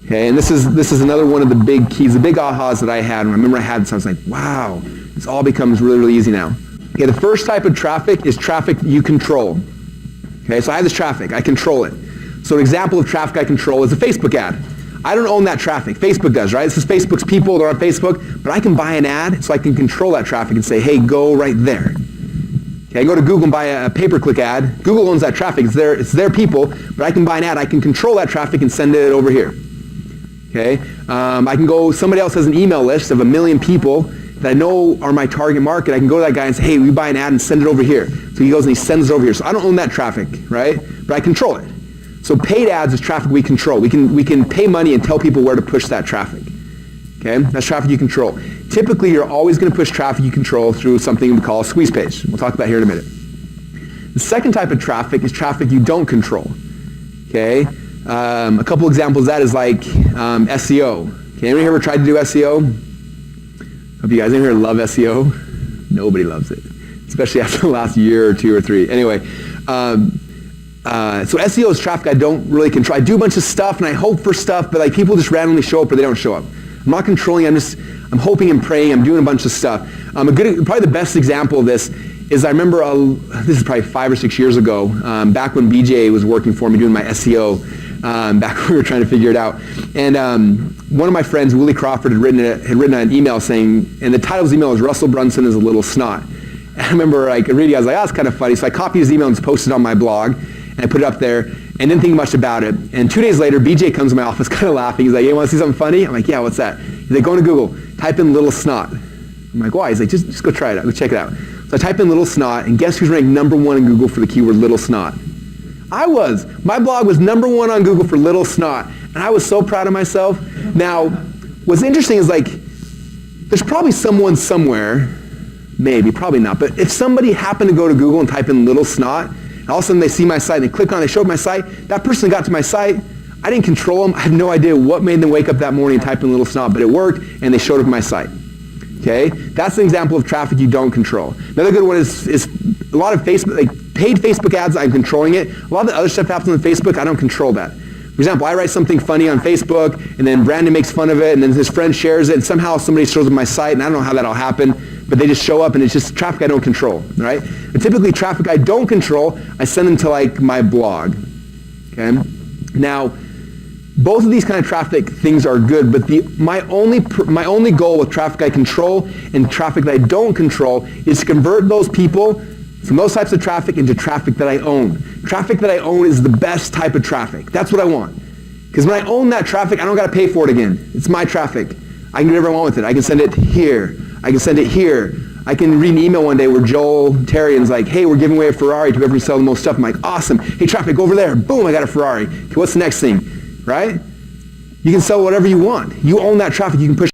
Okay, and this is another one of the big keys, the big ahas that I had. And I remember I had this, I was like, wow, this all becomes really, really easy now. Okay, the first type of traffic is traffic you control. Okay, so I have this traffic, I control it. So an example of traffic I control is a Facebook ad. I don't own that traffic, Facebook does, right? This is Facebook's people, they're on Facebook, but I can buy an ad so I can control that traffic and say, hey, go right there. Okay, I go to Google and buy a pay-per-click ad. Google owns that traffic, it's their people, but I can buy an ad, I can control that traffic and send it over here. Okay, I can go, somebody else has an email list of 1 million people that I know are my target market. I can go to that guy and say, hey, we buy an ad and send it over here. So he goes and he sends it over here. So I don't own that traffic, right? But I control it. So paid ads is traffic we control. We can pay money and tell people where to push that traffic. Okay, that's traffic you control. Typically, you're always going to push traffic you control through something we call a squeeze page. We'll talk about here in a minute. The second type of traffic is traffic you don't control. Okay, a couple examples of that is like SEO. Okay, anybody ever tried to do SEO? Hope you guys in here love SEO. Nobody loves it, especially after the last year or 2 or 3. Anyway, so SEO is traffic I don't really control. I do a bunch of stuff and I hope for stuff, but like people just randomly show up or they don't show up. I'm not controlling. I'm hoping and praying. I'm doing a bunch of stuff. Probably the best example of this is I remember this is probably 5 or 6 years ago, back when BJ was working for me doing my SEO. Back when we were trying to figure it out. And one of my friends, Willie Crawford, had written an email saying, and the title of his email was Russell Brunson is a little snot. And I remember reading, I was like, oh, that's kind of funny. So I copied his email and posted it on my blog, and I put it up there, and didn't think much about it. And 2 days later, BJ comes to my office kind of laughing. He's like, hey, you want to see something funny? I'm like, yeah, what's that? He's like, go into Google, type in little snot. I'm like, why? He's like, just go try it out, go check it out. So I type in little snot, and guess who's ranked #1 in Google for the keyword little snot? I was. My blog was #1 on Google for little snot, and I was so proud of myself. Now, what's interesting is there's probably someone somewhere, maybe, probably not, but if somebody happened to go to Google and type in little snot, and all of a sudden they see my site and they click on it, they show up my site, that person got to my site, I didn't control them, I have no idea what made them wake up that morning and type in little snot, but it worked, and they showed up my site. Okay? That's an example of traffic you don't control. Another good one is a lot of Facebook, paid Facebook ads, I'm controlling it. A lot of the other stuff happens on Facebook, I don't control that. For example, I write something funny on Facebook, and then Brandon makes fun of it, and then his friend shares it, and somehow somebody shows up on my site, and I don't know how that'll happen, but they just show up, and it's just traffic I don't control, right? But typically, traffic I don't control, I send them to my blog, okay? Now, both of these kind of traffic things are good, but my only goal with traffic I control and traffic that I don't control is to convert those people from those types of traffic into traffic that I own. Traffic that I own is the best type of traffic. That's what I want. Because when I own that traffic, I don't got to pay for it again. It's my traffic. I can do whatever I want with it. I can send it here. I can send it here. I can read an email one day where Joel Terrian's like, hey, we're giving away a Ferrari to whoever sells the most stuff. I'm like, awesome. Hey, traffic, go over there. Boom, I got a Ferrari. Okay, what's the next thing? Right? You can sell whatever you want. You own that traffic. You can push